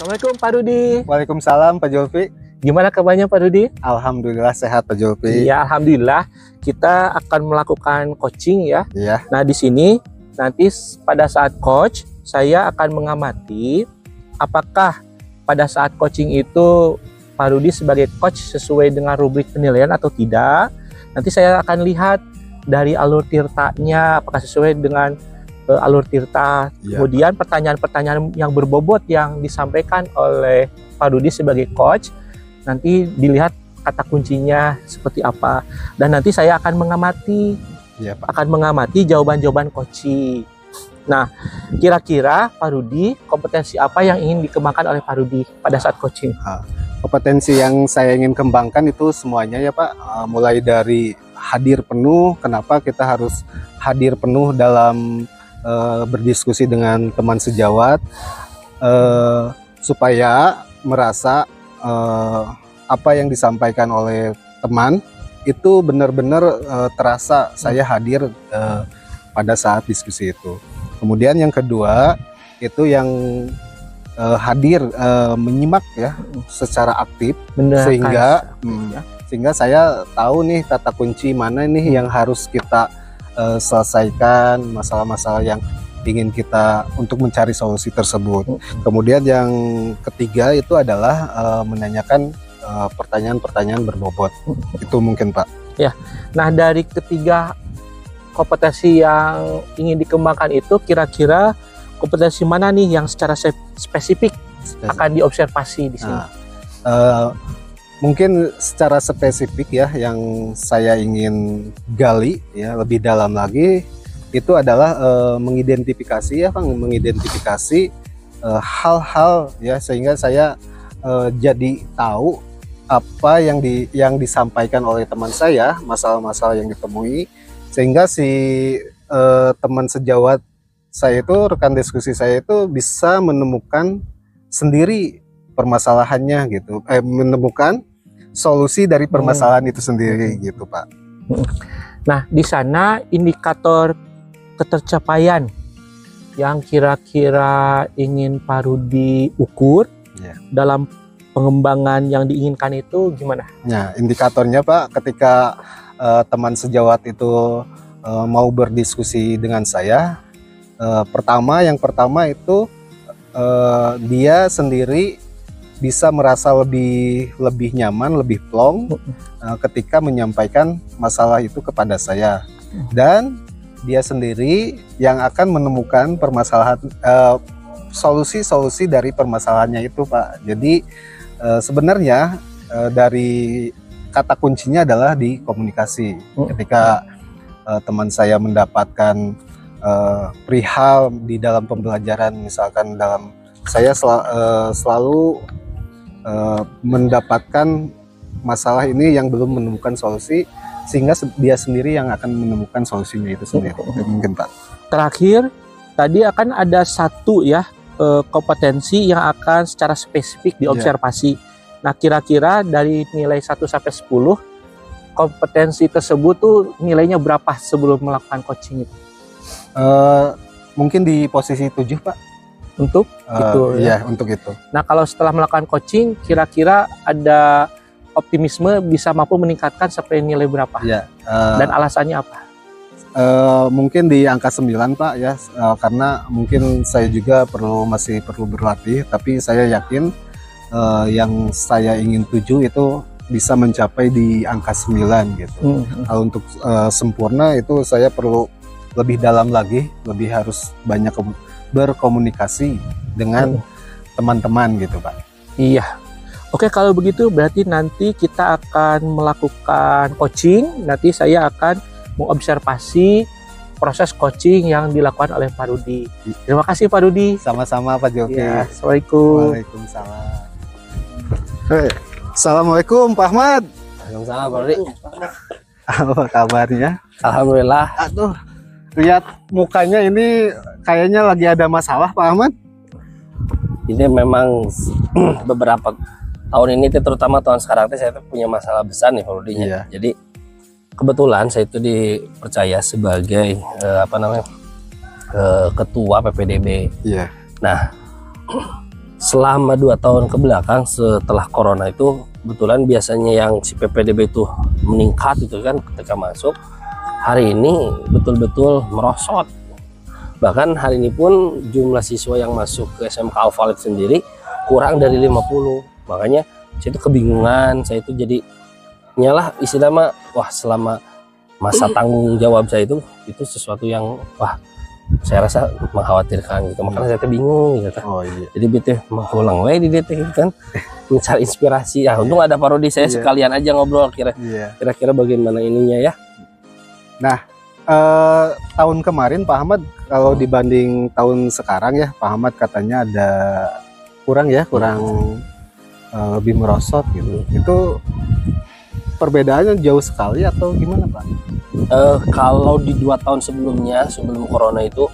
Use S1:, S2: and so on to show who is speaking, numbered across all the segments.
S1: Assalamualaikum Pak Rudi.
S2: Waalaikumsalam Pak Julfi.
S1: Gimana kabarnya Pak Rudi?
S2: Alhamdulillah sehat Pak Julfi.
S1: Iya, alhamdulillah. Kita akan melakukan coaching ya.
S2: Iya.
S1: Nah, di sini nanti pada saat coach, saya akan mengamati apakah pada saat coaching itu Pak Rudi sebagai coach sesuai dengan rubrik penilaian atau tidak. Nanti saya akan lihat dari alur tirtanya apakah sesuai dengan alur tirta.
S2: Ya,
S1: kemudian pertanyaan-pertanyaan yang berbobot yang disampaikan oleh Pak Rudi sebagai coach, nanti dilihat kata kuncinya seperti apa, dan nanti saya akan mengamati jawaban-jawaban coaching. Nah, kira-kira Pak Rudi, kompetensi apa yang ingin dikembangkan oleh Pak Rudi pada saat coaching?
S2: Kompetensi yang saya ingin kembangkan itu semuanya ya Pak, mulai dari hadir penuh. Kenapa kita harus hadir penuh dalam berdiskusi dengan teman sejawat, supaya merasa apa yang disampaikan oleh teman itu benar-benar terasa saya hadir pada saat diskusi itu. Kemudian yang kedua itu yang hadir menyimak ya secara aktif, sehingga saya tahu nih kata kunci mana nih yang harus kita selesaikan, masalah-masalah yang ingin kita untuk mencari solusi tersebut. Kemudian yang ketiga itu adalah menanyakan pertanyaan-pertanyaan berbobot. Itu mungkin Pak.
S1: Ya. Nah, dari ketiga kompetensi yang ingin dikembangkan itu, kira-kira kompetensi mana nih yang secara spesifik akan diobservasi di sini?
S2: Mungkin secara spesifik ya yang saya ingin gali ya lebih dalam lagi itu adalah mengidentifikasi ya Bang, mengidentifikasi hal-hal ya sehingga saya jadi tahu apa yang disampaikan oleh teman saya, masalah-masalah yang ditemui, sehingga si teman sejawat saya itu, rekan diskusi saya itu bisa menemukan sendiri permasalahannya gitu, menemukan solusi dari permasalahan itu sendiri gitu Pak.
S1: Nah, di sana indikator ketercapaian yang kira-kira ingin Pak Rudi ukur dalam pengembangan yang diinginkan itu gimana? Ya,
S2: indikatornya Pak, ketika teman sejawat itu mau berdiskusi dengan saya, yang pertama itu dia sendiri bisa merasa lebih nyaman, lebih plong ketika menyampaikan masalah itu kepada saya, dan dia sendiri yang akan menemukan permasalahan, solusi-solusi dari permasalahannya itu Pak. Jadi sebenarnya dari kata kuncinya adalah di komunikasi. Ketika teman saya mendapatkan perihal di dalam pembelajaran, misalkan saya selalu mendapatkan masalah ini yang belum menemukan solusi, sehingga dia sendiri yang akan menemukan solusinya itu sendiri. Mungkin Pak.
S1: Terakhir, tadi akan ada satu ya kompetensi yang akan secara spesifik diobservasi. Nah, kira-kira dari nilai 1 sampai 10 kompetensi tersebut tuh nilainya berapa sebelum melakukan coaching itu?
S2: Mungkin di posisi 7 Pak.
S1: Untuk itu ya?
S2: Untuk itu.
S1: Nah, kalau setelah melakukan coaching, kira-kira ada optimisme bisa mampu meningkatkan sampai nilai berapa? Dan alasannya apa?
S2: Mungkin di angka 9 Pak ya, karena mungkin saya juga masih perlu berlatih, tapi saya yakin yang saya ingin tuju itu bisa mencapai di angka 9 gitu. Kalau untuk sempurna itu saya perlu lebih dalam lagi, lebih harus banyak berkomunikasi dengan teman-teman gitu Pak.
S1: Iya. Oke, kalau begitu berarti nanti kita akan melakukan coaching. Nanti saya akan mengobservasi proses coaching yang dilakukan oleh Pak Rudi. Terima kasih Pak Rudi.
S2: Sama-sama Pak Julfi.
S1: Ya, assalamualaikum.
S2: Waalaikumsalam. Assalamualaikum Pak Ahmad.
S3: Waalaikumsalam Pak Rudi.
S2: Apa kabarnya?
S3: Alhamdulillah.
S2: Aduh, lihat mukanya ini kayaknya lagi ada masalah Pak Ahmad.
S3: Ini memang beberapa tahun ini, terutama tahun sekarang saya punya masalah besar nih Pak Rudi. Jadi kebetulan saya itu dipercaya sebagai ketua PPDB. Nah, selama 2 tahun ke belakang setelah corona itu kebetulan biasanya yang si PPDB itu meningkat itu kan ketika masuk, hari ini betul-betul merosot. Bahkan hari ini pun jumlah siswa yang masuk ke SMK Al-Falih sendiri kurang dari 50. Makanya saya itu kebingungan, saya itu jadi nyalah istilahnya, wah selama masa tanggung jawab saya itu sesuatu yang wah saya rasa mengkhawatirkan gitu. Makanya saya bingung gitu. Oh iya. Jadi betul mengulang di detik gitu kan mencari inspirasi. Ya untung ada Pak Rudi, saya sekalian aja ngobrol kira-kira bagaimana ininya ya.
S2: Nah, tahun kemarin Pak Ahmad kalau dibanding tahun sekarang ya, Pak Ahmad katanya ada kurang lebih merosot gitu. Itu perbedaannya jauh sekali atau gimana Pak?
S3: Kalau di 2 tahun sebelumnya, sebelum corona itu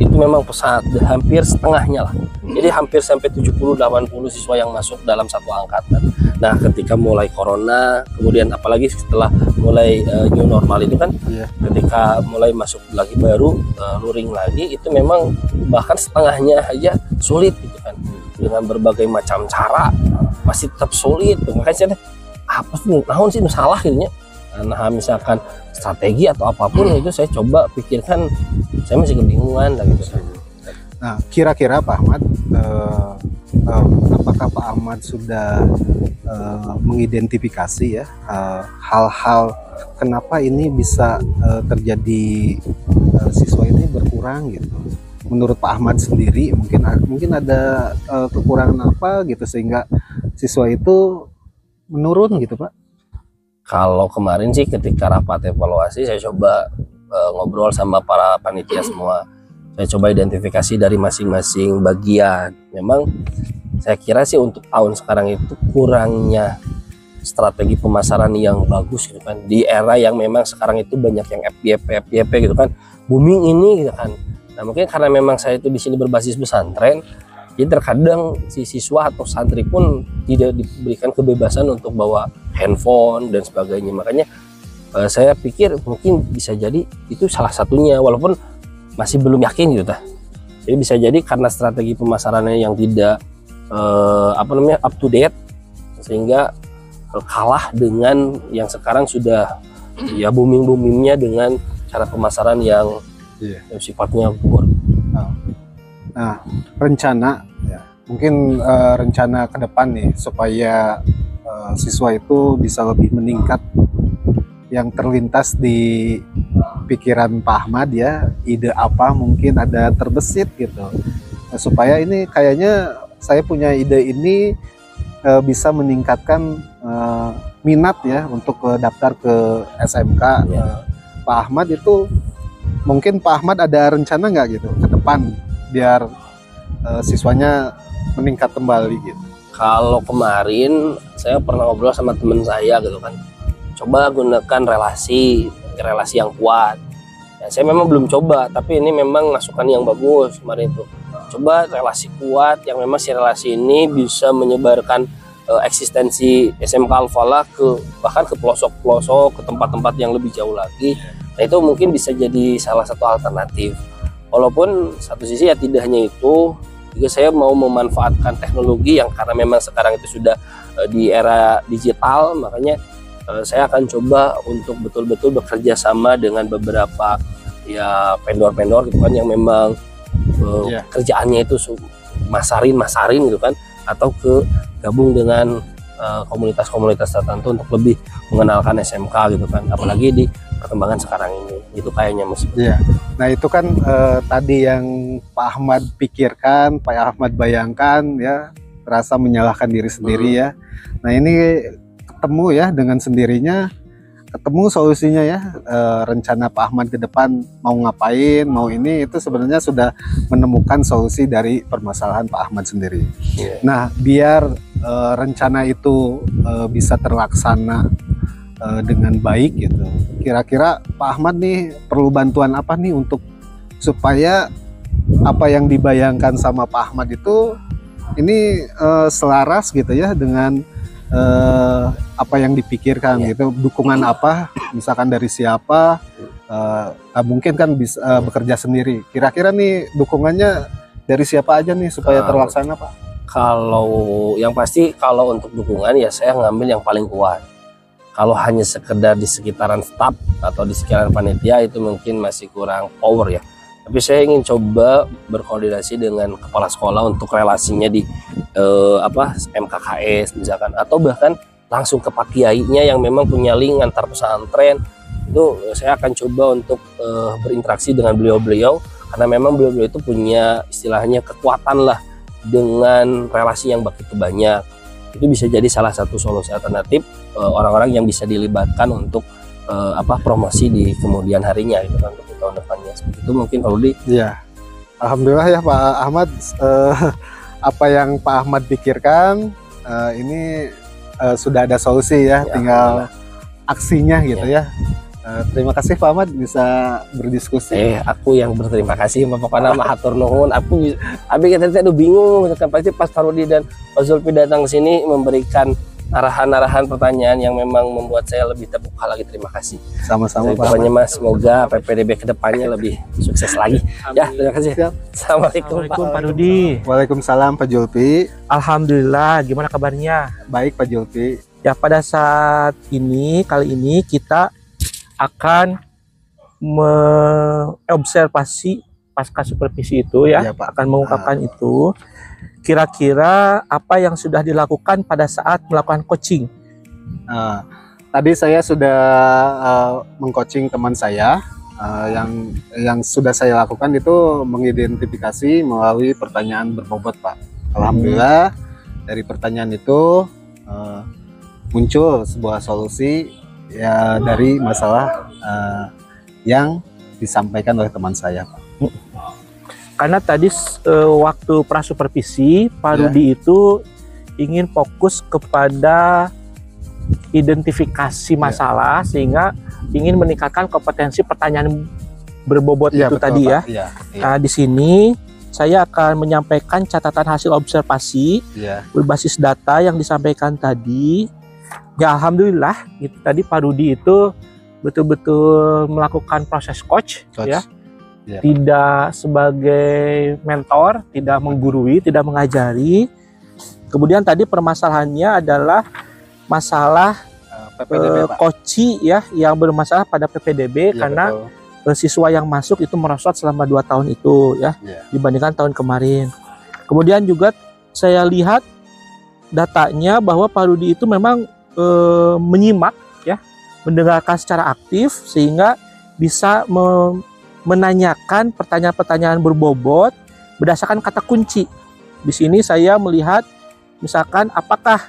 S3: memang pesat hampir setengahnya lah. Jadi hampir sampai 70-80 siswa yang masuk dalam satu angkatan. Nah ketika mulai corona, kemudian apalagi setelah mulai new normal itu kan, ketika mulai masuk lagi baru luring lagi, itu memang bahkan setengahnya aja sulit gitu kan. Dengan berbagai macam cara masih tetap sulit. Makanya saya apa sih tahun sih salah gitu ya. Nah misalkan strategi atau apapun itu saya coba pikirkan, saya masih kebingungan lah gitu.
S2: Nah kira-kira Pak Ahmad, apakah Pak Ahmad sudah mengidentifikasi ya hal-hal kenapa ini bisa terjadi siswa ini berkurang gitu? Menurut Pak Ahmad sendiri mungkin ada kekurangan apa gitu sehingga siswa itu menurun gitu Pak?
S3: Kalau kemarin sih ketika rapat evaluasi saya coba ngobrol sama para panitia semua. Saya coba identifikasi dari masing-masing bagian. Memang saya kira sih untuk tahun sekarang itu kurangnya strategi pemasaran yang bagus gitu kan. Di era yang memang sekarang itu banyak yang FYP gitu kan. Booming ini gitu kan. Nah mungkin karena memang saya itu di sini berbasis pesantren, jadi terkadang si siswa atau santri pun tidak diberikan kebebasan untuk bawa handphone dan sebagainya. Makanya saya pikir mungkin bisa jadi itu salah satunya, walaupun masih belum yakin gitu. Jadi bisa jadi karena strategi pemasarannya yang tidak up to date, sehingga kalah dengan yang sekarang sudah ya boomingnya dengan cara pemasaran yang sifatnya luar.
S2: Nah, rencana ya, mungkin rencana ke depan nih supaya siswa itu bisa lebih meningkat, yang terlintas di pikiran Pak Ahmad ya, ide apa mungkin ada terbesit gitu. Nah, supaya ini kayaknya saya punya ide ini bisa meningkatkan minat ya untuk daftar ke SMK. Pak Ahmad itu mungkin Pak Ahmad ada rencana nggak gitu ke depan biar siswanya meningkat kembali gitu?
S3: Kalau kemarin saya pernah ngobrol sama teman saya gitu kan, coba gunakan relasi yang kuat. Ya, saya memang belum coba, tapi ini memang masukan yang bagus kemarin itu. Coba relasi kuat yang memang si relasi ini bisa menyebarkan eksistensi SMK Al-Falih bahkan ke pelosok-pelosok, ke tempat-tempat yang lebih jauh lagi. Nah itu mungkin bisa jadi salah satu alternatif. Walaupun satu sisi ya tidak hanya itu, juga saya mau memanfaatkan teknologi yang karena memang sekarang itu sudah di era digital, makanya saya akan coba untuk betul-betul bekerja sama dengan beberapa ya vendor-vendor gitu kan yang memang kerjaannya itu masarin gitu kan, atau gabung dengan komunitas-komunitas tertentu untuk lebih mengenalkan SMK gitu kan, apalagi di perkembangan sekarang ini itu kayaknya Mas.
S2: Iya. Nah itu kan tadi yang Pak Ahmad pikirkan, Pak Ahmad bayangkan ya, terasa menyalahkan diri sendiri ya. Nah ini ketemu ya dengan sendirinya, ketemu solusinya ya, rencana Pak Ahmad ke depan mau ngapain, mau ini, itu sebenarnya sudah menemukan solusi dari permasalahan Pak Ahmad sendiri. Nah biar rencana itu bisa terlaksana dengan baik gitu, kira-kira Pak Ahmad nih perlu bantuan apa nih untuk supaya apa yang dibayangkan sama Pak Ahmad itu ini selaras gitu ya dengan apa yang dipikirkan gitu, dukungan apa misalkan dari siapa, mungkin kan bisa bekerja sendiri, kira-kira nih dukungannya dari siapa aja nih supaya terlaksana Pak?
S3: Kalau yang pasti kalau untuk dukungan ya saya ngambil yang paling kuat. Kalau hanya sekedar di sekitaran staff atau di sekitaran panitia itu mungkin masih kurang power ya. Tapi saya ingin coba berkoordinasi dengan kepala sekolah untuk relasinya di MKKS misalkan, atau bahkan langsung ke Pak Kiainya yang memang punya link antar pesantren. Itu saya akan coba untuk berinteraksi dengan beliau-beliau, karena memang beliau-beliau itu punya istilahnya kekuatan lah dengan relasi yang begitu banyak. Itu bisa jadi salah satu solusi alternatif orang-orang yang bisa dilibatkan untuk promosi di kemudian harinya gitu kan, untuk tahun depannya. Seperti itu mungkin Pak Rudi.
S2: Iya, alhamdulillah ya Pak Ahmad, apa yang Pak Ahmad pikirkan ini sudah ada solusi ya, tinggal aksinya gitu ya. Terima kasih Pak Ahmad bisa berdiskusi.
S3: Aku yang berterima kasih Bapak nama hatur nuhun. Abi kita tuh bingung pasti pas Pak Rudi dan Pak Zulfi datang ke sini memberikan arahan-arahan pertanyaan yang memang membuat saya lebih terbuka lagi. Terima kasih.
S2: Sama-sama Pak
S3: Ahmad. Mas, semoga PPDB kedepannya lebih sukses lagi. Ya, terima kasih. Assalamualaikum Pak
S1: Rudi.
S2: Waalaikumsalam Pak Zulfi.
S1: Alhamdulillah, gimana kabarnya?
S2: Baik Pak Zulfi.
S1: Ya, pada saat ini kali ini kita akan mengobservasi pasca supervisi itu ya, Pak. Akan mengungkapkan itu kira-kira apa yang sudah dilakukan pada saat melakukan coaching.
S2: Tadi saya sudah mengcoaching teman saya. Yang sudah saya lakukan itu mengidentifikasi melalui pertanyaan berbobot Pak. Alhamdulillah dari pertanyaan itu muncul sebuah solusi ya dari masalah yang disampaikan oleh teman saya Pak.
S1: Karena tadi waktu prasupervisi Pak Rudi itu ingin fokus kepada identifikasi masalah sehingga ingin meningkatkan kompetensi pertanyaan berbobot itu betul, tadi Pak. Nah, di sini saya akan menyampaikan catatan hasil observasi berbasis data yang disampaikan tadi. Ya, alhamdulillah itu tadi Pak Rudi itu betul-betul melakukan proses coach. Ya. Tidak sebagai mentor, tidak menggurui, tidak mengajari. Kemudian tadi permasalahannya adalah masalah coaching ya, yang bermasalah pada PPDB karena siswa yang masuk itu merosot selama 2 tahun itu ya, dibandingkan tahun kemarin. Kemudian juga saya lihat datanya bahwa Pak Rudi itu memang menyimak ya, mendengarkan secara aktif sehingga bisa menanyakan pertanyaan-pertanyaan berbobot berdasarkan kata kunci. Di sini saya melihat misalkan apakah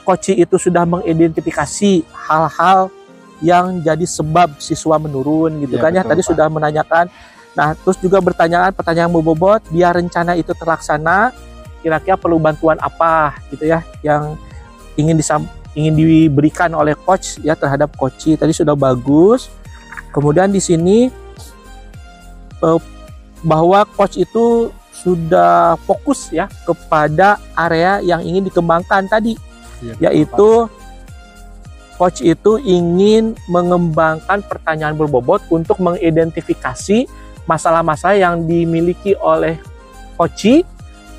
S1: coach itu sudah mengidentifikasi hal-hal yang jadi sebab siswa menurun gitu kan ya, tadi Pak. Sudah menanyakan. Nah, terus juga pertanyaan berbobot biar rencana itu terlaksana, kira-kira perlu bantuan apa gitu ya yang ingin diberikan oleh coach ya terhadap coach. Tadi sudah bagus. Kemudian di sini bahwa coach itu sudah fokus ya kepada area yang ingin dikembangkan tadi, yaitu coach itu ingin mengembangkan pertanyaan berbobot untuk mengidentifikasi masalah-masalah yang dimiliki oleh coach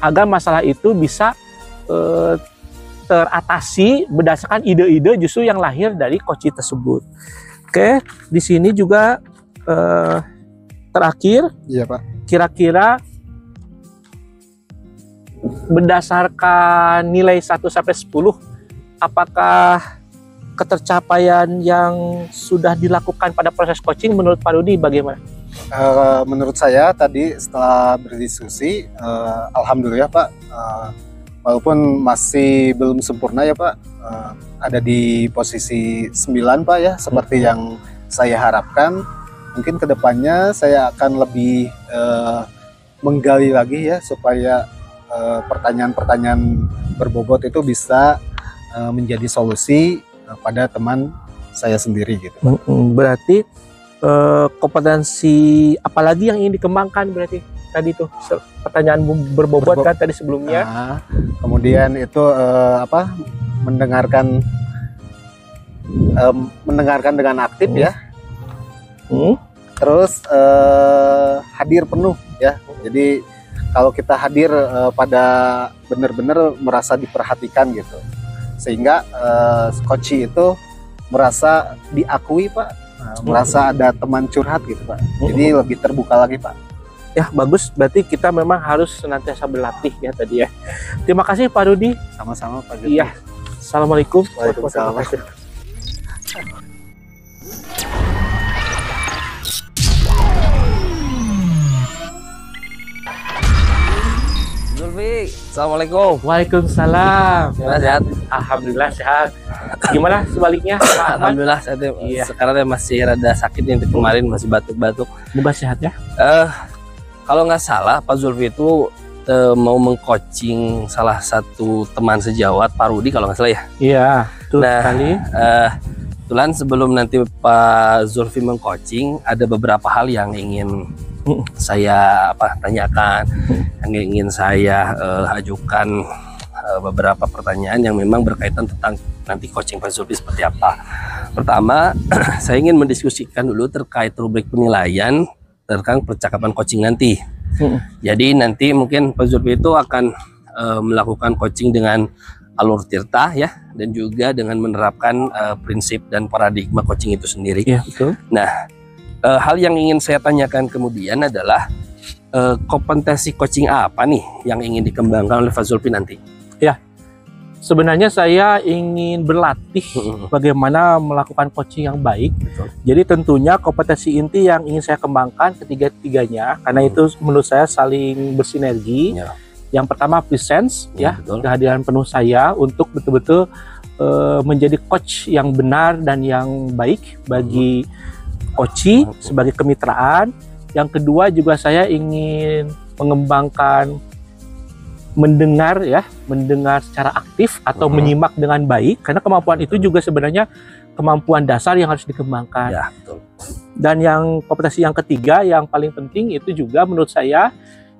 S1: agar masalah itu bisa teratasi berdasarkan ide-ide justru yang lahir dari coach tersebut. Oke, di sini juga terakhir, Pak. Kira-kira berdasarkan nilai 1 sampai 10, apakah ketercapaian yang sudah dilakukan pada proses coaching menurut Pak Rudi bagaimana?
S2: Menurut saya tadi setelah berdiskusi, alhamdulillah Pak, walaupun masih belum sempurna ya Pak, ada di posisi 9 Pak ya, seperti yang saya harapkan. Mungkin kedepannya saya akan lebih menggali lagi ya, supaya pertanyaan-pertanyaan berbobot itu bisa menjadi solusi pada teman saya sendiri gitu.
S1: Berarti kompetensi apalagi yang ingin dikembangkan berarti tadi tuh pertanyaan berbobot kan tadi sebelumnya.
S2: Kemudian itu mendengarkan dengan aktif ya. Terus hadir penuh ya. Jadi kalau kita hadir pada benar-benar merasa diperhatikan gitu, sehingga coach itu merasa diakui Pak, merasa ada teman curhat gitu Pak, jadi lebih terbuka lagi Pak.
S1: Ya bagus, berarti kita memang harus senantiasa berlatih ya tadi ya. Terima kasih Pak Rudi.
S2: Sama-sama Pak Jody.
S1: Iya. Assalamualaikum.
S2: Waalaikumsalam.
S3: Zulfi, assalamualaikum.
S1: Waalaikumsalam.
S3: Gimana, sehat?
S1: Alhamdulillah sehat. Gimana sebaliknya Pak Ahmad?
S3: Alhamdulillah saya sekarang masih rada sakit nih, kemarin masih batuk-batuk.
S1: Semoga sehat ya.
S3: Kalau nggak salah Pak Zulfi itu mau mengcoaching salah satu teman sejawat Pak Rudi kalau nggak salah ya.
S1: Iya, betul sekali.
S3: Kebetulan sebelum nanti Pak Zulfi mengcoaching, ada beberapa hal yang ingin saya tanyakan, yang ingin saya ajukan beberapa pertanyaan yang memang berkaitan tentang nanti coaching Pak Zulfi seperti apa. Pertama, saya ingin mendiskusikan dulu terkait rubrik penilaian tentang percakapan coaching nanti. Jadi nanti mungkin Pak Zulfi itu akan melakukan coaching dengan alur tirta ya, dan juga dengan menerapkan prinsip dan paradigma coaching itu sendiri.
S1: Iya, betul.
S3: Nah, hal yang ingin saya tanyakan kemudian adalah kompetensi coaching apa nih yang ingin dikembangkan oleh Pak Zulfi nanti?
S1: Ya, sebenarnya saya ingin berlatih bagaimana melakukan coaching yang baik.
S3: Betul.
S1: Jadi tentunya kompetensi inti yang ingin saya kembangkan ketiga-tiganya, karena itu menurut saya saling bersinergi.
S3: Ya.
S1: Yang pertama presence, ya,
S3: betul.
S1: kehadiran penuh saya untuk betul-betul menjadi coach yang benar dan yang baik bagi coachee sebagai kemitraan. Yang kedua juga saya ingin mengembangkan mendengar secara aktif atau menyimak dengan baik, karena kemampuan itu juga sebenarnya kemampuan dasar yang harus dikembangkan.
S3: Ya, betul.
S1: Dan yang kompetensi yang ketiga yang paling penting itu juga menurut saya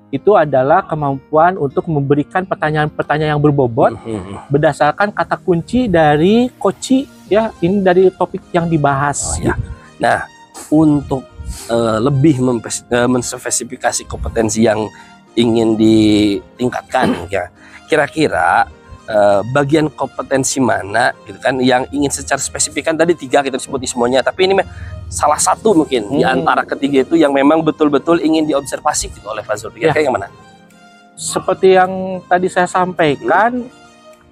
S1: itu adalah kemampuan untuk memberikan pertanyaan-pertanyaan yang berbobot berdasarkan kata kunci dari coachee ya, ini dari topik yang dibahas.
S3: Ya. Nah, untuk lebih menspesifikasi kompetensi yang ingin ditingkatkan ya, kira-kira bagian kompetensi mana gitu kan yang ingin secara spesifik, kan tadi 3 kita sebut semuanya, tapi ini salah satu mungkin di antara ketiga itu yang memang betul-betul ingin diobservasi gitu oleh Pak Zulfi. Kayak yang mana?
S1: Seperti yang tadi saya sampaikan,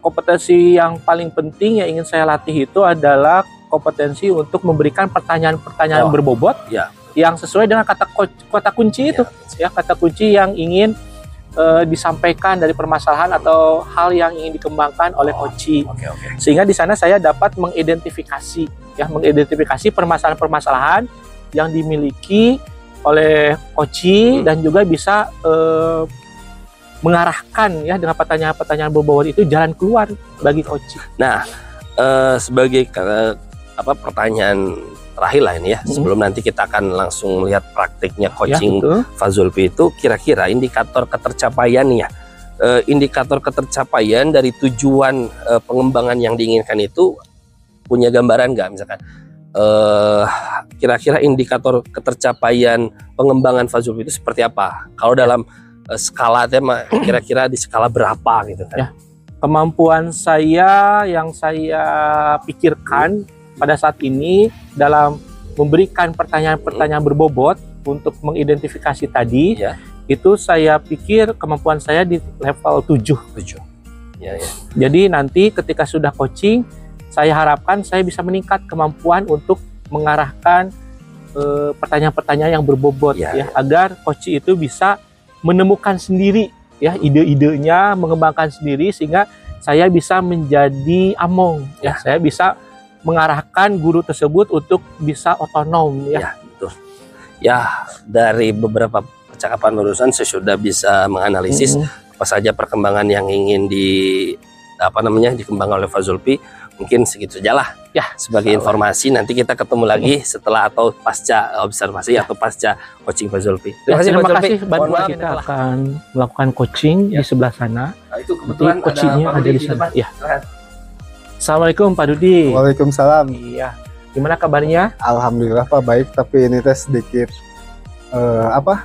S1: kompetensi yang paling penting yang ingin saya latih itu adalah kompetensi untuk memberikan pertanyaan-pertanyaan berbobot yang sesuai dengan kata kunci itu, ya, kata kunci yang ingin disampaikan dari permasalahan atau hal yang ingin dikembangkan oleh coachee. Sehingga di sana saya dapat mengidentifikasi permasalahan-permasalahan yang dimiliki oleh coachee dan juga bisa mengarahkan ya dengan pertanyaan-pertanyaan berbobot itu jalan keluar bagi coachee.
S3: Nah, sebagai pertanyaan terakhir lah ini ya, sebelum nanti kita akan langsung melihat praktiknya coaching Pak Zulfi itu, kira-kira indikator ketercapaiannya, indikator ketercapaian dari tujuan pengembangan yang diinginkan itu punya gambaran nggak, misalkan kira-kira indikator ketercapaian pengembangan Pak Zulfi itu seperti apa? Kalau dalam skala tema, kira-kira di skala berapa gitu kan? Ya.
S1: Kemampuan saya yang saya pikirkan pada saat ini dalam memberikan pertanyaan-pertanyaan berbobot untuk mengidentifikasi tadi, itu saya pikir kemampuan saya di level 7.
S3: Ya.
S1: Jadi nanti ketika sudah coaching, saya harapkan saya bisa meningkat kemampuan untuk mengarahkan pertanyaan-pertanyaan yang berbobot agar coachee itu bisa menemukan sendiri ya ide-idenya, mengembangkan sendiri, sehingga saya bisa menjadi among saya bisa mengarahkan guru tersebut untuk bisa otonom ya.
S3: Betul. Ya, dari beberapa percakapan barusan saya sudah bisa menganalisis apa saja perkembangan yang ingin dikembangkan oleh Pak Zulfi. Mungkin segitu saja lah ya sebagai informasi. Nanti kita ketemu lagi setelah atau pasca observasi atau pasca coaching Pak Zulfi.
S1: Terima kasih bantuan kita akan melakukan coaching di sebelah sana.
S3: Itu kebetulan
S1: coachingnya ada di sana. Ya. Assalamualaikum Pak Rudi.
S2: Waalaikumsalam.
S1: Iya. Gimana kabarnya?
S2: Alhamdulillah Pak, baik, tapi ini sedikit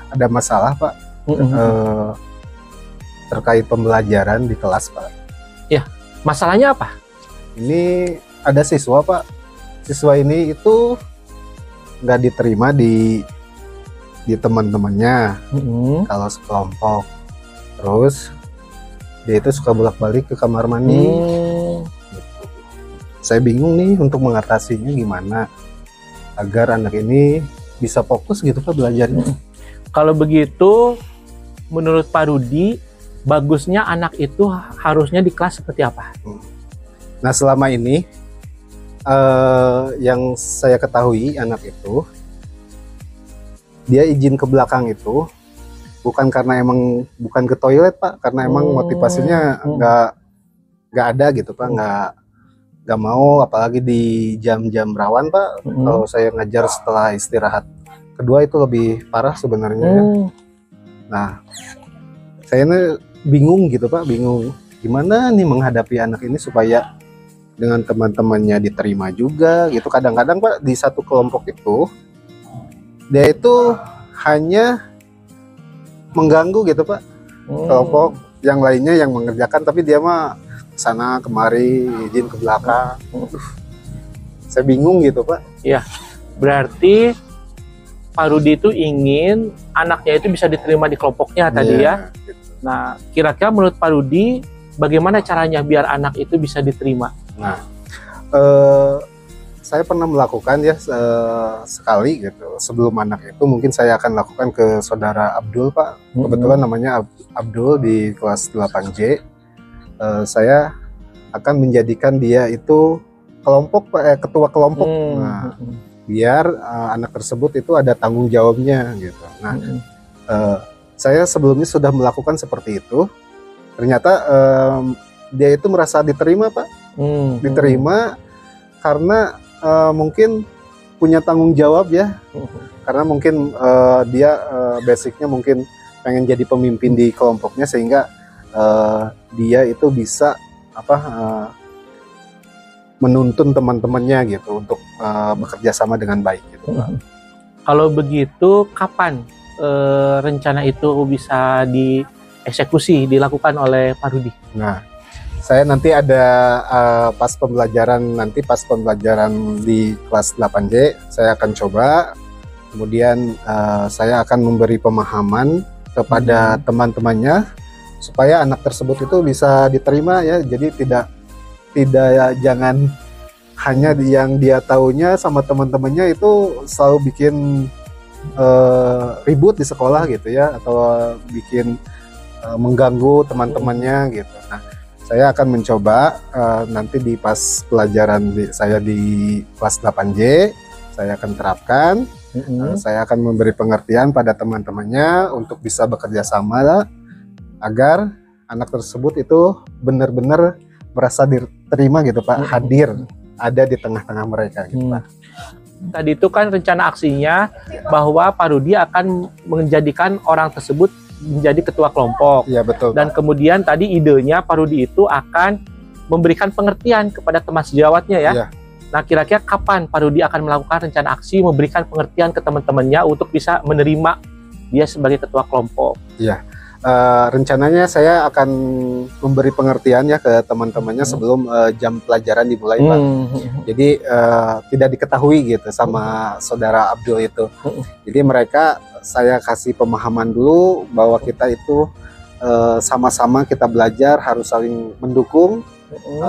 S2: ada masalah Pak. terkait pembelajaran di kelas, Pak.
S1: Ya, masalahnya apa?
S2: Ini ada siswa, Pak. Siswa ini itu nggak diterima di teman-temannya kalau sekelompok. Terus dia itu suka bolak-balik ke kamar mandi. Gitu. Saya bingung nih untuk mengatasinya gimana agar anak ini bisa fokus gitu Pak belajarnya.
S1: Kalau begitu, menurut Pak Rudi, bagusnya anak itu harusnya di kelas seperti apa?
S2: Nah selama ini yang saya ketahui anak itu dia izin ke belakang itu bukan karena emang bukan ke toilet Pak, karena emang motivasinya nggak ada gitu Pak, nggak mau, apalagi di jam-jam rawan Pak. Kalau saya ngajar setelah istirahat kedua itu lebih parah sebenarnya ya. Nah saya ini bingung gitu Pak, bingung gimana nih menghadapi anak ini supaya dengan teman-temannya diterima juga gitu. Kadang-kadang Pak di satu kelompok itu dia itu hanya mengganggu gitu Pak, kelompok yang lainnya yang mengerjakan, tapi dia mah sana kemari izin ke belakang. Saya bingung gitu Pak.
S1: Ya, berarti Pak Rudi itu ingin anaknya itu bisa diterima di kelompoknya tadi ya.
S2: Gitu.
S1: Nah, kira-kira menurut Pak Rudi bagaimana caranya biar anak itu bisa diterima?
S2: Nah, saya pernah melakukan ya sekali gitu. Sebelum anak itu mungkin saya akan lakukan ke saudara Abdul Pak. Kebetulan namanya Abdul di kelas 8J. Saya akan menjadikan dia itu kelompok Pak, ketua kelompok. Nah, biar anak tersebut itu ada tanggung jawabnya gitu. Nah, saya sebelumnya sudah melakukan seperti itu. Ternyata dia itu merasa diterima Pak. Diterima karena mungkin punya tanggung jawab ya, karena mungkin dia basicnya mungkin pengen jadi pemimpin di kelompoknya, sehingga dia itu bisa menuntun teman-temannya gitu untuk bekerja sama dengan baik gitu.
S1: Kalau begitu kapan rencana itu bisa dieksekusi, dilakukan oleh Pak Rudi?
S2: Nah, saya nanti ada pas pembelajaran di kelas 8J saya akan coba, kemudian saya akan memberi pemahaman kepada teman-temannya supaya anak tersebut itu bisa diterima ya. Jadi tidak jangan hanya yang dia taunya sama teman-temannya itu selalu bikin ribut di sekolah gitu ya, atau bikin mengganggu teman-temannya gitu. Nah, saya akan mencoba nanti di pas pelajaran saya di kelas 8J, saya akan terapkan, saya akan memberi pengertian pada teman-temannya untuk bisa bekerja sama agar anak tersebut itu benar-benar merasa diterima gitu Pak, hadir, ada di tengah-tengah mereka gitu Pak.
S1: Tadi itu kan rencana aksinya bahwa Pak Rudi akan menjadikan orang tersebut menjadi ketua kelompok.
S2: Iya betul.
S1: Dan
S2: Pak.
S1: kemudian tadi idenya Pak Rudi itu akan memberikan pengertian kepada teman sejawatnya ya.
S2: Iya.
S1: Nah, kira-kira kapan Pak Rudi akan melakukan rencana aksi memberikan pengertian ke teman-temannya untuk bisa menerima dia sebagai ketua kelompok?
S2: Iya. Rencananya saya akan memberi pengertian ya ke teman-temannya sebelum jam pelajaran dimulai Pak. Jadi tidak diketahui gitu sama saudara Abdul itu. Jadi mereka saya kasih pemahaman dulu bahwa kita itu sama-sama kita belajar, harus saling mendukung,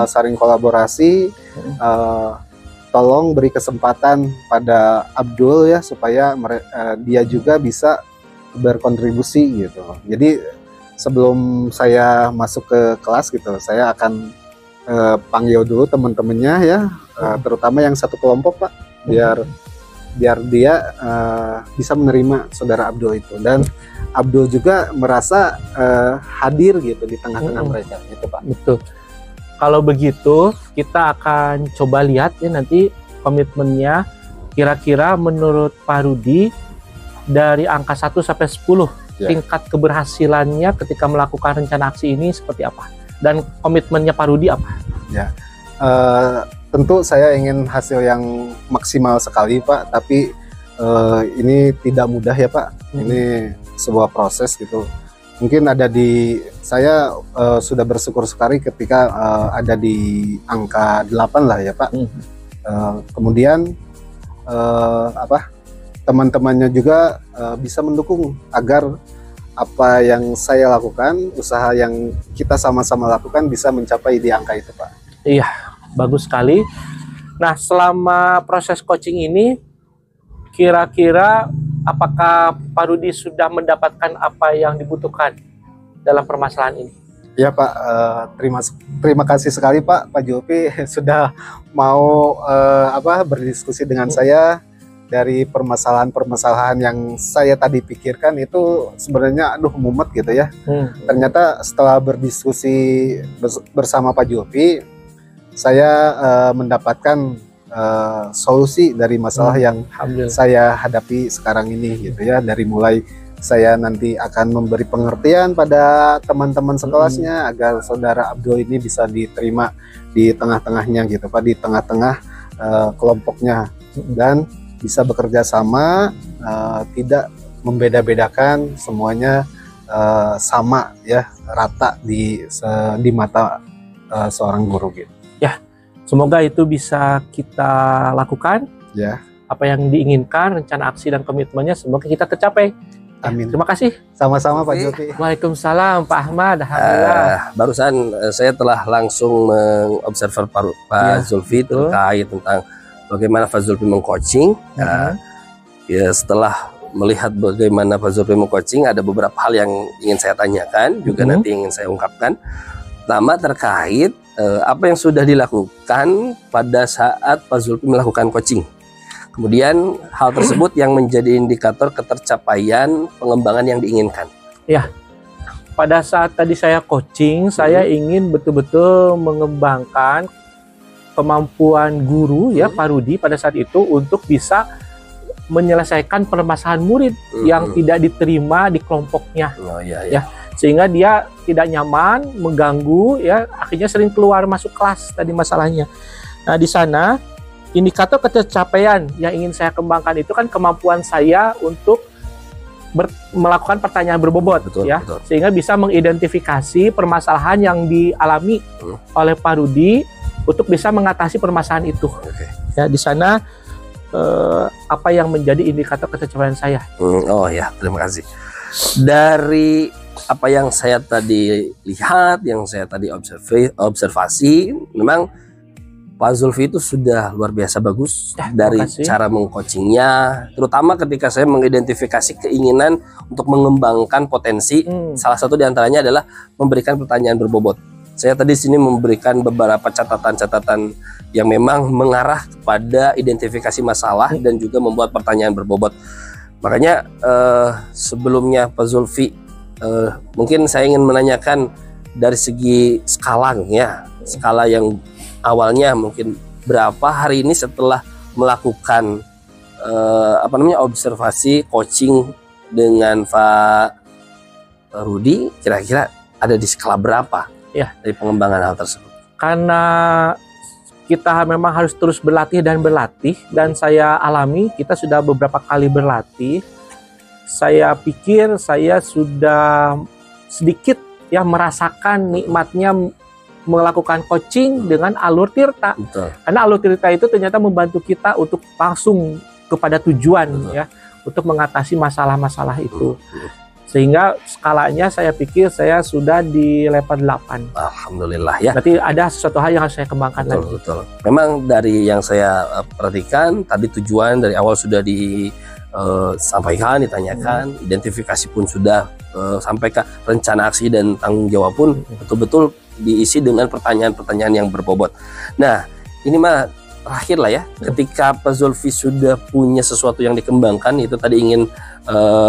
S2: saling kolaborasi. Tolong beri kesempatan pada Abdul ya supaya dia juga bisa berkontribusi gitu. Jadi sebelum saya masuk ke kelas gitu, saya akan panggil dulu teman-temannya ya, terutama yang satu kelompok Pak, biar dia bisa menerima saudara Abdul itu, dan Abdul juga merasa hadir gitu di tengah-tengah mereka gitu Pak.
S1: Betul. Kalau begitu kita akan coba lihat ya nanti komitmennya, kira-kira menurut Pak Rudi dari angka 1 sampai 10 tingkat keberhasilannya ketika melakukan rencana aksi ini seperti apa, dan komitmennya Pak Rudi apa?
S2: Ya, tentu saya ingin hasil yang maksimal sekali Pak, tapi ini tidak mudah ya Pak. Ini sebuah proses gitu. mungkin ada di saya sudah bersyukur sekali ketika ada di angka 8 lah ya Pak. Kemudian teman-temannya juga bisa mendukung agar apa yang saya lakukan, usaha yang kita sama-sama lakukan bisa mencapai di angka itu Pak.
S1: Iya, bagus sekali. Nah, selama proses coaching ini, kira-kira apakah Pak Rudi sudah mendapatkan apa yang dibutuhkan dalam permasalahan ini?
S2: Ya Pak, terima kasih sekali Pak Julfi sudah mau berdiskusi dengan saya. Dari permasalahan-permasalahan yang saya tadi pikirkan itu sebenarnya mumet gitu ya. Ternyata setelah berdiskusi bersama Pak Julfi, saya mendapatkan solusi dari masalah yang saya hadapi sekarang ini gitu ya. Dari mulai saya nanti akan memberi pengertian pada teman-teman sekelasnya agar saudara Abdul ini bisa diterima di tengah-tengahnya gitu Pak, di tengah-tengah kelompoknya, dan bisa bekerja sama, tidak membeda-bedakan, semuanya sama ya, rata di mata seorang guru gitu.
S1: Ya, semoga itu bisa kita lakukan.
S2: Ya.
S1: Apa yang diinginkan, rencana aksi dan komitmennya semoga kita tercapai.
S2: Amin.
S1: Terima kasih.
S2: Sama-sama Pak Julfi.
S1: Waalaikumsalam Pak Ahmad. Alhamdulillah.
S3: Barusan saya telah langsung mengobserver Pak Zulfi terkait tentang bagaimana Pak Zulfi mengcoaching. Ya, setelah melihat bagaimana Pak Zulfi mengcoaching, ada beberapa hal yang ingin saya tanyakan, juga nanti ingin saya ungkapkan. Pertama, terkait apa yang sudah dilakukan pada saat Pak Zulfi melakukan coaching. Kemudian hal tersebut yang menjadi indikator ketercapaian pengembangan yang diinginkan.
S1: Ya, pada saat tadi saya coaching, saya ingin betul-betul mengembangkan kemampuan guru ya Pak Rudi pada saat itu untuk bisa menyelesaikan permasalahan murid yang tidak diterima di kelompoknya. Ya, sehingga dia tidak nyaman, mengganggu ya, akhirnya sering keluar masuk kelas tadi masalahnya. Nah, di sana indikator ketercapaian yang ingin saya kembangkan itu kan kemampuan saya untuk melakukan pertanyaan berbobot, betul. Sehingga bisa mengidentifikasi permasalahan yang dialami oleh Pak Rudi untuk bisa mengatasi permasalahan itu. Ya, di sana apa yang menjadi indikator ketercapaian saya.
S3: Oh ya, terima kasih. Dari apa yang saya tadi lihat, yang saya tadi observasi, memang Pak Zulfi itu sudah luar biasa bagus dari cara mengcoachingnya, terutama ketika saya mengidentifikasi keinginan untuk mengembangkan potensi. Salah satu diantaranya adalah memberikan pertanyaan berbobot. Saya tadi sini memberikan beberapa catatan-catatan yang memang mengarah kepada identifikasi masalah dan juga membuat pertanyaan berbobot. Makanya sebelumnya Pak Zulfi, mungkin saya ingin menanyakan dari segi skala ya, skala yang awalnya mungkin berapa hari ini setelah melakukan observasi coaching dengan Pak Rudi, kira-kira ada di skala berapa ya dari pengembangan hal tersebut?
S1: Karena kita memang harus terus berlatih, dan saya alami kita sudah beberapa kali berlatih. Saya pikir saya sudah sedikit ya merasakan nikmatnya melakukan coaching dengan alur tirta.
S3: Betul.
S1: Karena alur tirta itu ternyata membantu kita untuk langsung kepada tujuan. Ya, untuk mengatasi masalah-masalah itu. Sehingga skalanya saya pikir saya sudah di level 8.
S3: Alhamdulillah ya.
S1: Berarti ada sesuatu hal yang harus saya kembangkan lagi.
S3: Betul. Memang dari yang saya perhatikan tadi, tujuan dari awal sudah disampaikan, ditanyakan, identifikasi pun sudah sampaikan, rencana aksi dan tanggung jawab pun betul-betul diisi dengan pertanyaan-pertanyaan yang berbobot. Nah, ini mah terakhir lah ya, ketika Pak Zulfi sudah punya sesuatu yang dikembangkan, itu tadi ingin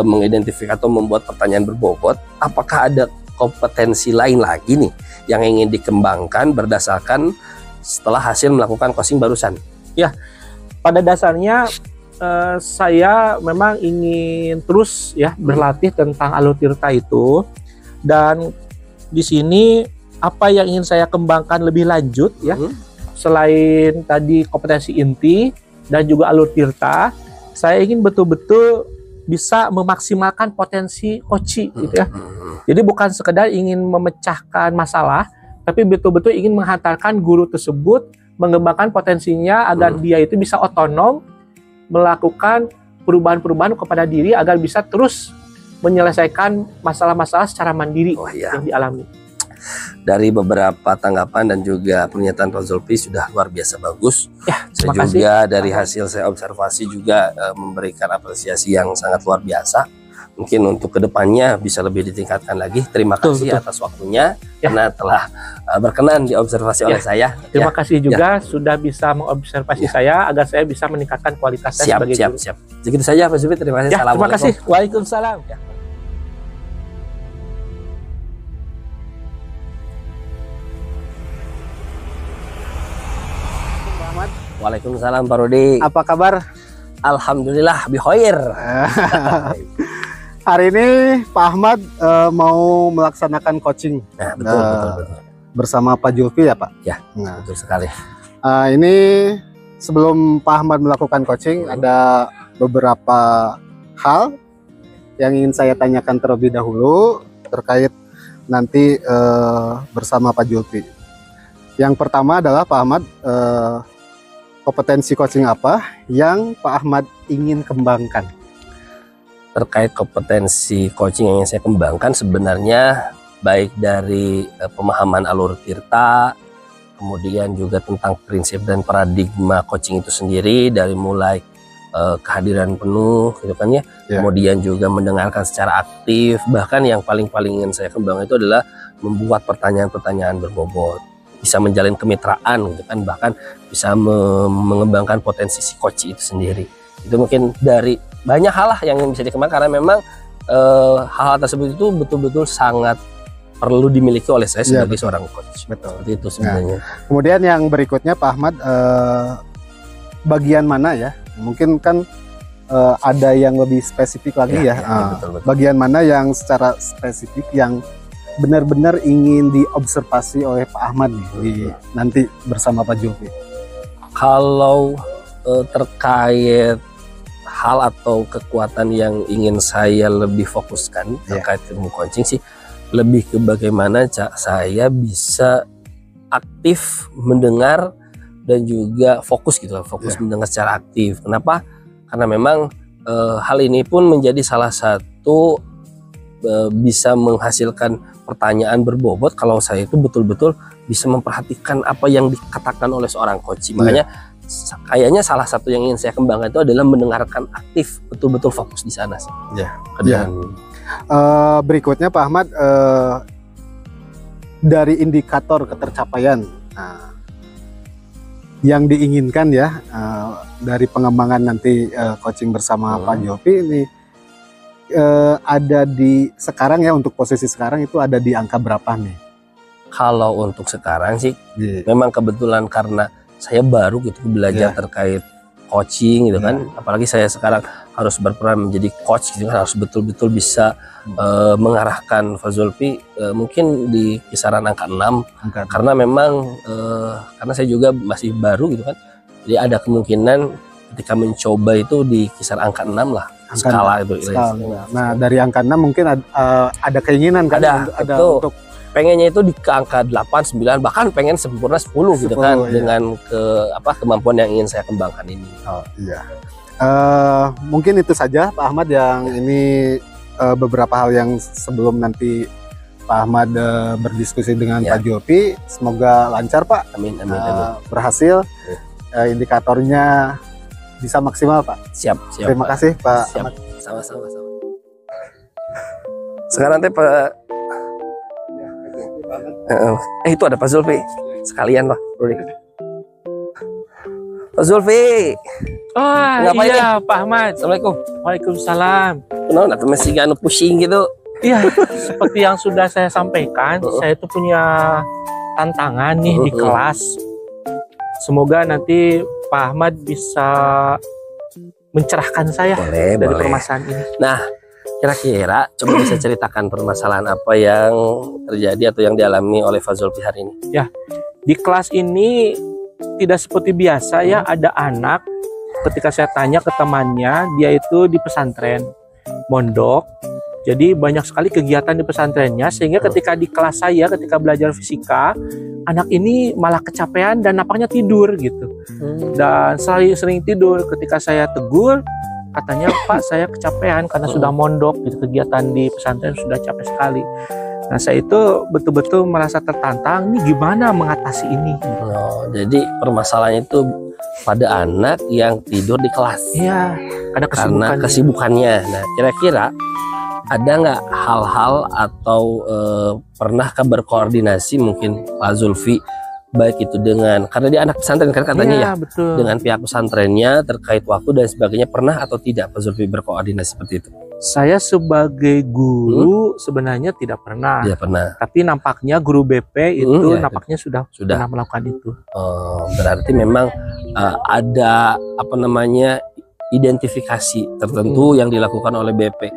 S3: mengidentifikasi atau membuat pertanyaan berbobot, apakah ada kompetensi lain lagi nih yang ingin dikembangkan berdasarkan setelah hasil melakukan coaching barusan?
S1: Ya, pada dasarnya saya memang ingin terus ya berlatih tentang alur tirta itu, dan di sini apa yang ingin saya kembangkan lebih lanjut ya, selain tadi kompetensi inti dan juga alur tirta, saya ingin betul-betul bisa memaksimalkan potensi koci gitu ya. Jadi bukan sekedar ingin memecahkan masalah, tapi betul-betul ingin menghantarkan guru tersebut mengembangkan potensinya agar dia itu bisa otonom melakukan perubahan-perubahan kepada diri agar bisa terus menyelesaikan masalah-masalah secara mandiri yang dialami.
S3: Dari beberapa tanggapan dan juga pernyataan Pak Zulfi sudah luar biasa bagus.
S1: Ya,
S3: saya juga dari hasil saya observasi juga memberikan apresiasi yang sangat luar biasa. Mungkin untuk kedepannya bisa lebih ditingkatkan lagi. Terima kasih atas waktunya karena telah berkenan diobservasi oleh saya.
S1: Terima kasih juga sudah bisa mengobservasi saya agar saya bisa meningkatkan kualitas saya sebagai guru.
S3: Siap. Segitu saja Pak Zulfi. Terima kasih.
S1: Terima kasih. Waalaikumsalam.
S3: Waalaikumsalam Pak Rudi.
S2: Apa kabar?
S3: Alhamdulillah bikhair.
S2: Hari ini Pak Ahmad mau melaksanakan coaching.
S3: Betul.
S2: Bersama Pak Zulfi ya Pak?
S3: Ya, betul sekali.
S2: Ini sebelum Pak Ahmad melakukan coaching ada beberapa hal yang ingin saya tanyakan terlebih dahulu terkait nanti bersama Pak Zulfi. Yang pertama adalah Pak Ahmad, kompetensi coaching apa yang Pak Ahmad ingin kembangkan?
S3: Terkait kompetensi coaching yang ingin saya kembangkan sebenarnya baik dari pemahaman alur tirta, kemudian juga tentang prinsip dan paradigma coaching itu sendiri dari mulai kehadiran penuh gitu kan ya, kemudian juga mendengarkan secara aktif, bahkan yang paling ingin saya kembangkan itu adalah membuat pertanyaan-pertanyaan berbobot, bisa menjalin kemitraan gitu kan, bahkan bisa mengembangkan potensi si coach itu sendiri. Itu mungkin dari banyak hal lah yang bisa dikembangkan karena memang hal tersebut itu betul-betul sangat perlu dimiliki oleh saya sebagai seorang coach. Betul. Seperti itu sebenarnya.
S2: Kemudian yang berikutnya Pak Ahmad, bagian mana ya? Mungkin kan ada yang lebih spesifik lagi betul. Bagian mana yang secara spesifik yang benar-benar ingin diobservasi oleh Pak Ahmad nih nanti bersama Pak Zulfi?
S3: Kalau terkait hal atau kekuatan yang ingin saya lebih fokuskan terkait ilmu coaching sih lebih ke bagaimana saya bisa aktif mendengar dan juga fokus gitu, fokus mendengar secara aktif. Kenapa? Karena memang hal ini pun menjadi salah satu bisa menghasilkan pertanyaan berbobot kalau saya itu betul-betul bisa memperhatikan apa yang dikatakan oleh seorang coach. Makanya kayaknya salah satu yang ingin saya kembangkan itu adalah mendengarkan aktif, betul-betul fokus di sana sih.
S2: Berikutnya Pak Ahmad, dari indikator ketercapaian yang diinginkan ya dari pengembangan nanti coaching bersama Pak Zulfi ini, ada di sekarang ya, untuk posisi sekarang itu ada di angka berapa nih?
S3: Kalau untuk sekarang sih memang kebetulan karena saya baru gitu belajar terkait coaching gitu kan, apalagi saya sekarang harus berperan menjadi coach gitu kan, harus betul-betul bisa mengarahkan Pak Zulfi mungkin di kisaran angka 6 karena memang karena saya juga masih baru gitu kan, jadi ada kemungkinan ketika mencoba itu di kisar angka 6 lah skala itu.
S2: Nah dari angka 6 mungkin ada keinginan kan ada untuk
S3: pengennya itu di angka 8, 9, bahkan pengen sempurna 10 gitu kan dengan kemampuan yang ingin saya kembangkan ini.
S2: Mungkin itu saja Pak Ahmad yang ini beberapa hal yang sebelum nanti Pak Ahmad berdiskusi dengan Pak Zulfi. Semoga lancar Pak.
S3: Amin.
S2: Berhasil. Indikatornya bisa maksimal Pak.
S3: Siap.
S2: Terima kasih Pak Ahmad.
S3: Sama-sama. Sekarang teh Pak itu ada Pak Zulfi sekalian Pak Rudi. Pak Zulfi.
S1: Ngapain iya Pak Ahmad?
S3: Assalamualaikum.
S1: Waalaikumsalam.
S3: Kenapa atau masih gak pusing gitu?
S1: Iya, seperti yang sudah saya sampaikan, saya itu punya tantangan nih di kelas. Semoga nanti Pak Ahmad bisa mencerahkan saya dari permasalahan ini.
S3: Nah, kira-kira coba bisa ceritakan permasalahan apa yang terjadi atau yang dialami oleh Pak Zulfi hari ini?
S1: Ya, di kelas ini tidak seperti biasa ya, ada anak ketika saya tanya ke temannya, dia itu di pesantren. mondok. Jadi banyak sekali kegiatan di pesantrennya, sehingga ketika di kelas saya, ketika belajar fisika, anak ini malah kecapean dan nampaknya tidur gitu. Dan sering tidur. Ketika saya tegur, katanya, Pak, saya kecapean karena sudah mondok gitu, kegiatan di pesantren sudah capek sekali. Nah, saya itu betul-betul merasa tertantang, ini gimana mengatasi ini.
S3: Oh, jadi permasalahannya itu pada anak yang tidur di kelas.
S1: Iya,
S3: karena kesibukannya. Nah, kira-kira ada nggak hal-hal atau pernahkah berkoordinasi mungkin Pak Zulfi, baik itu dengan, karena dia anak pesantren kan katanya ya,
S1: betul,
S3: dengan pihak pesantrennya terkait waktu dan sebagainya, pernah atau tidak Pak Zulfi berkoordinasi seperti itu?
S1: Saya sebagai guru sebenarnya tidak pernah.
S3: Tidak pernah.
S1: Tapi nampaknya guru BP itu nampaknya sudah pernah melakukan itu.
S3: Oh, berarti memang ada apa namanya identifikasi tertentu yang dilakukan oleh BP.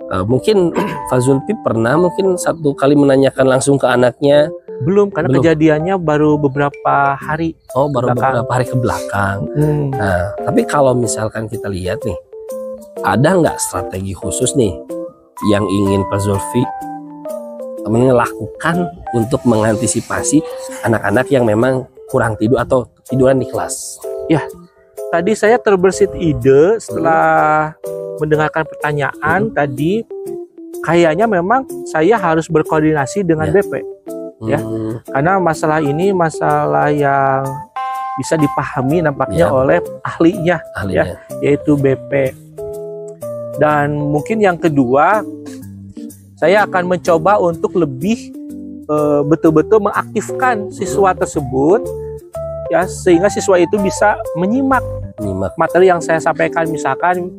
S3: Mungkin Pak Zulfi pernah mungkin satu kali menanyakan langsung ke anaknya.
S1: Belum, karena kejadiannya baru beberapa hari.
S3: Oh, baru beberapa hari ke belakang. Nah, tapi kalau misalkan kita lihat nih, ada nggak strategi khusus nih yang ingin Pak Zulfi melakukan untuk mengantisipasi anak-anak yang memang kurang tidur atau tiduran di kelas? Ya,
S1: tadi saya terbersit ide setelah mendengarkan pertanyaan tadi, kayaknya memang saya harus berkoordinasi dengan BP. Ya, karena masalah ini masalah yang bisa dipahami nampaknya oleh ahlinya. Ya, yaitu BP. Dan mungkin yang kedua, saya akan mencoba untuk lebih betul-betul mengaktifkan siswa tersebut, ya, sehingga siswa itu bisa menyimak materi yang saya sampaikan. Misalkan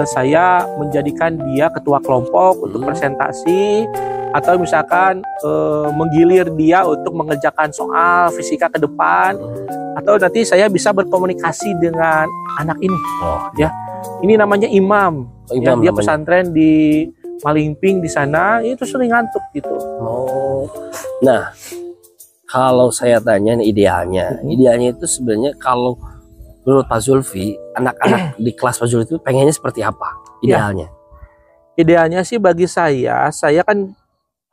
S1: saya menjadikan dia ketua kelompok untuk presentasi, atau misalkan menggilir dia untuk mengerjakan soal fisika ke depan, atau nanti saya bisa berkomunikasi dengan anak ini. Ya, ini namanya Imam. Ya, dia pesantren di Malingping di sana, itu sering ngantuk gitu.
S3: Nah, kalau saya tanya nih idealnya itu sebenarnya kalau menurut Pak Zulfi, anak-anak di kelas Pak Zulfi itu pengennya seperti apa idealnya?
S1: Idealnya sih bagi saya kan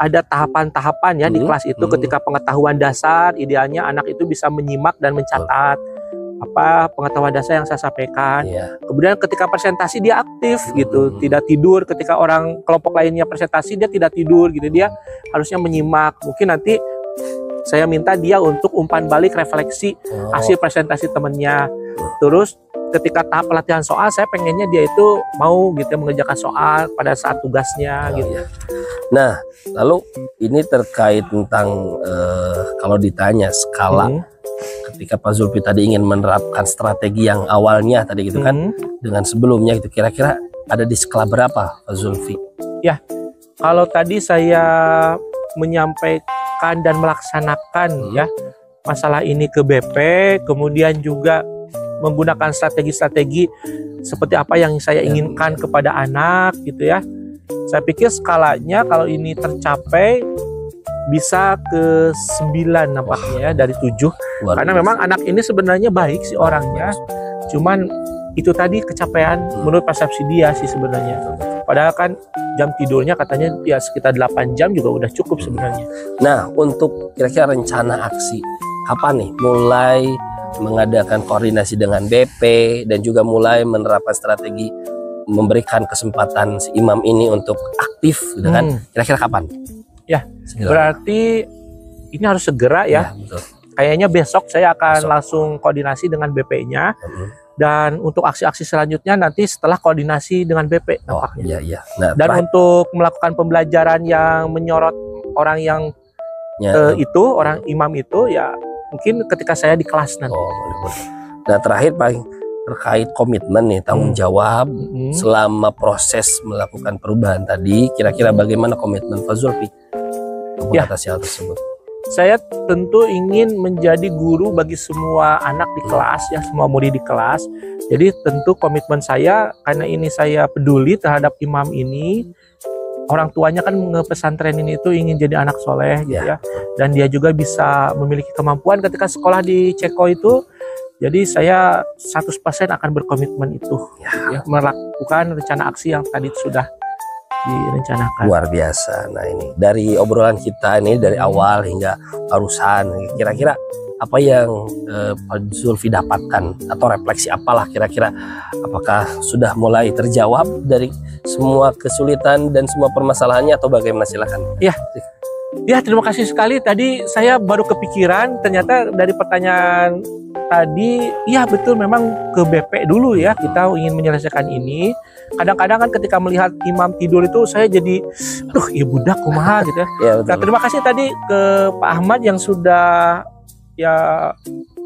S1: ada tahapan-tahapan ya di kelas itu. Ketika pengetahuan dasar, idealnya anak itu bisa menyimak dan mencatat apa pengetahuan dasar yang saya sampaikan. Kemudian ketika presentasi dia aktif gitu, tidak tidur. Ketika orang kelompok lainnya presentasi, dia tidak tidur gitu, dia harusnya menyimak. Mungkin nanti saya minta dia untuk umpan balik refleksi hasil presentasi temennya. Terus ketika tahap pelatihan soal, saya pengennya dia itu mau gitu mengerjakan soal pada saat tugasnya gitu.
S3: Nah, lalu ini terkait tentang kalau ditanya skala, ketika Pak Zulfi tadi ingin menerapkan strategi yang awalnya tadi gitu kan, dengan sebelumnya itu kira-kira ada di skala berapa Pak Zulfi?
S1: Ya, kalau tadi saya menyampaikan dan melaksanakan ya masalah ini ke BP, kemudian juga menggunakan strategi-strategi seperti apa yang saya inginkan kepada anak gitu ya. Saya pikir skalanya kalau ini tercapai bisa ke 9 nampaknya ya, dari 7. Karena memang anak ini sebenarnya baik sih orangnya, cuman itu tadi kecapean menurut persepsi dia sih sebenarnya. Padahal kan jam tidurnya katanya ya sekitar 8 jam juga udah cukup sebenarnya.
S3: Nah, untuk kira-kira rencana aksi kapan nih mulai mengadakan koordinasi dengan BP dan juga mulai menerapkan strategi memberikan kesempatan si imam ini untuk aktif gitu kan? Kira-kira kapan?
S1: Ya, berarti ini harus segera ya.
S3: Betul.
S1: Kayaknya besok saya akan langsung koordinasi dengan BP-nya. Dan untuk aksi-aksi selanjutnya nanti setelah koordinasi dengan BP nampaknya.
S3: Nah,
S1: dan untuk melakukan pembelajaran yang menyorot orang yang itu, orang imam itu ya mungkin ketika saya di kelas nanti.
S3: Nah, terakhir Pak, terkait komitmen nih, tanggung jawab selama proses melakukan perubahan tadi, kira-kira bagaimana komitmen Pak Zulfi mengatasi hal tersebut?
S1: Saya tentu ingin menjadi guru bagi semua anak di kelas ya, semua murid di kelas. Jadi tentu komitmen saya, karena ini saya peduli terhadap imam ini, orang tuanya kan pesantren ini itu ingin jadi anak soleh gitu ya, dan dia juga bisa memiliki kemampuan ketika sekolah di Ceko itu. Jadi saya 100% akan berkomitmen itu ya, melakukan rencana aksi yang tadi sudah direncanakan?
S3: Luar biasa. Nah ini dari obrolan kita ini dari awal hingga barusan, kira-kira apa yang Pak Zulfi dapatkan atau refleksi apalah kira-kira, apakah sudah mulai terjawab dari semua kesulitan dan semua permasalahannya atau bagaimana, silakan.
S1: Ya, terima kasih sekali. Tadi saya baru kepikiran, ternyata dari pertanyaan tadi, iya betul, memang ke BP dulu ya, kita ingin menyelesaikan ini. Kadang-kadang kan ketika melihat imam tidur itu saya jadi, aduh ya budak kumaha gitu ya.
S3: Ya,
S1: Nah, terima kasih tadi ke Pak Ahmad yang sudah ya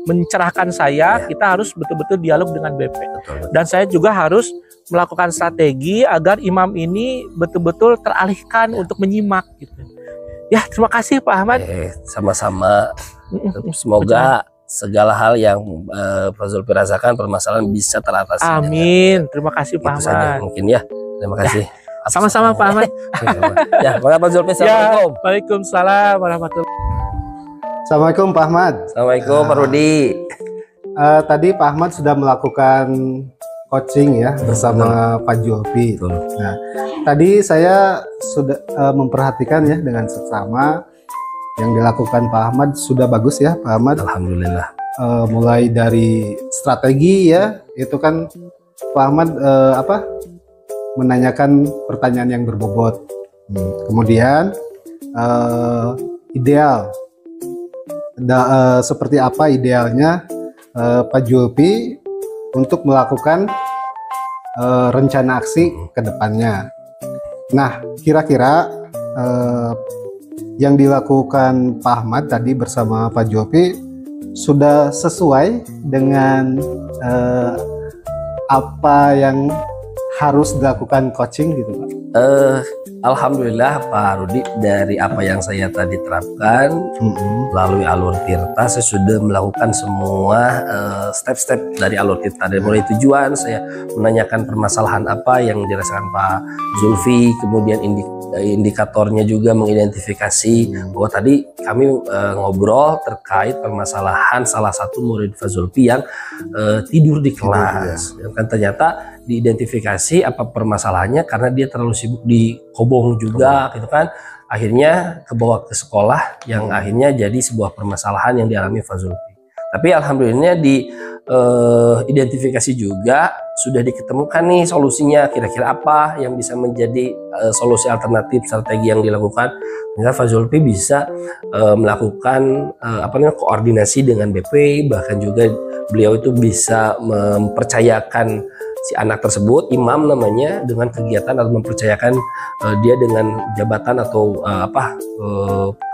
S1: mencerahkan saya, kita harus betul-betul dialog dengan BP. Dan saya juga harus melakukan strategi agar imam ini betul-betul teralihkan untuk menyimak gitu. Ya, terima kasih Pak Ahmad.
S3: Sama-sama. Semoga segala hal yang Pak Zulfi rasakan, permasalahan bisa teratasi.
S1: Amin. Terima kasih Pak Ahmad.
S3: Mungkin ya. Terima kasih.
S1: Sama-sama Pak Ahmad.
S3: Ya, Pak Zulfi. Assalamualaikum.
S1: Waalaikumsalam warahmatullahi.
S2: Assalamualaikum Pak Ahmad.
S3: Assalamualaikum Pak Rudi.
S2: Tadi Pak Ahmad sudah melakukan coaching ya bersama Pak Zulfi. Nah, tadi saya sudah memperhatikan ya dengan seksama yang dilakukan Pak Ahmad sudah bagus ya Pak Ahmad.
S3: Alhamdulillah.
S2: Mulai dari strategi ya, itu kan Pak Ahmad menanyakan pertanyaan yang berbobot. Kemudian ideal, seperti apa idealnya Pak Zulfi untuk melakukan rencana aksi ke depannya. Nah, kira-kira yang dilakukan Pak Ahmad tadi bersama Pak Zulfi sudah sesuai dengan apa yang harus dilakukan coaching gitu Pak?
S3: Alhamdulillah Pak Rudi, dari apa yang saya tadi terapkan melalui alur Tirta, saya sudah melakukan semua step-step dari alur Tirta. Dari mulai tujuan, saya menanyakan permasalahan apa yang dirasakan Pak Zulfi, kemudian indikatornya juga mengidentifikasi bahwa tadi kami ngobrol terkait permasalahan salah satu murid Pak Zulfi yang tidur di kelas. Kan ternyata diidentifikasi apa permasalahannya karena dia terlalu sibuk di kobong juga gitu kan, akhirnya kebawa ke sekolah yang akhirnya jadi sebuah permasalahan yang dialami Pak Zulfi. Tapi alhamdulillah di identifikasi juga sudah diketemukan nih solusinya, kira-kira apa yang bisa menjadi solusi alternatif strategi yang dilakukan. Sehingga Pak Zulfi bisa melakukan koordinasi dengan BP, bahkan juga beliau itu bisa mempercayakan si anak tersebut, imam namanya, dengan kegiatan atau mempercayakan dia dengan jabatan atau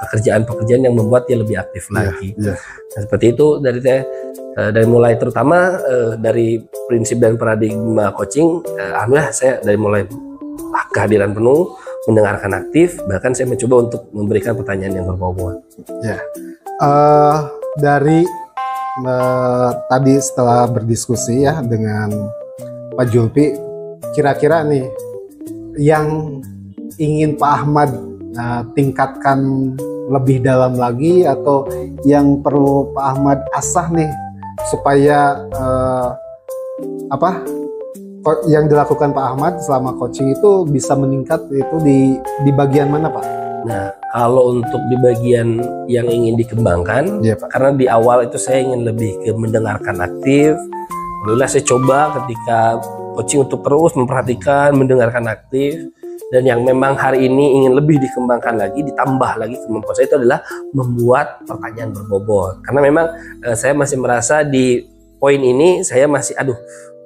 S3: pekerjaan-pekerjaan yang membuat dia lebih aktif lagi. Nah, seperti itu dari mulai terutama dari prinsip dan paradigma coaching. Alhamdulillah saya dari mulai kehadiran penuh, mendengarkan aktif, bahkan saya mencoba untuk memberikan pertanyaan yang berbobot.
S2: Ya, dari tadi setelah berdiskusi ya dengan Pak Zulfi, kira-kira nih yang ingin Pak Ahmad tingkatkan lebih dalam lagi atau yang perlu Pak Ahmad asah nih supaya yang dilakukan Pak Ahmad selama coaching itu bisa meningkat, itu di bagian mana Pak?
S3: Nah, kalau untuk di bagian yang ingin dikembangkan, Pak, karena di awal itu saya ingin lebih ke mendengarkan aktif. Alhamdulillah saya coba ketika coaching untuk terus memperhatikan, mendengarkan aktif, dan yang memang hari ini ingin lebih dikembangkan lagi, ditambah lagi kemampuan saya itu adalah membuat pertanyaan berbobot. Karena memang saya masih merasa di poin ini saya masih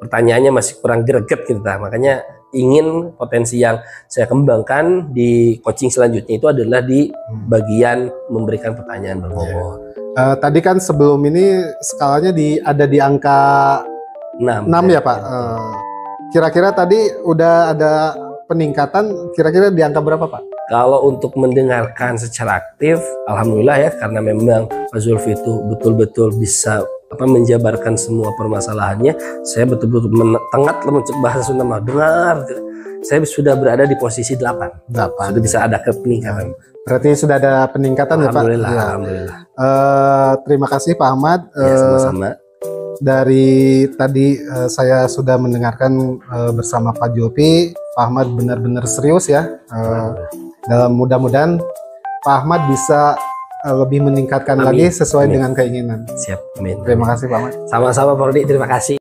S3: pertanyaannya masih kurang greget gitu. Makanya ingin potensi yang saya kembangkan di coaching selanjutnya itu adalah di bagian memberikan pertanyaan berbobot.
S2: Tadi kan sebelum ini skalanya ada di angka 6 ya Pak. Kira-kira tadi udah ada peningkatan, kira-kira di angka berapa Pak?
S3: Kalau untuk mendengarkan secara aktif, alhamdulillah ya, karena memang Pak Zulfi itu betul-betul bisa menjabarkan semua permasalahannya. Saya betul-betul bahasa Sunda dengar. Saya sudah berada di posisi 8. Sudah bisa ada peningkatan.
S2: Berarti sudah ada peningkatan ya Pak?
S3: Alhamdulillah.
S2: Terima kasih Pak Ahmad.
S3: Ya, sama-sama.
S2: Dari tadi saya sudah mendengarkan bersama Pak Zulfi Pak Ahmad benar-benar serius ya. Dalam mudah-mudahan Pak Ahmad bisa lebih meningkatkan lagi sesuai dengan keinginan.
S3: Siap, amin.
S2: Terima kasih Pak Ahmad.
S3: Sama-sama Pak Rudi, terima kasih.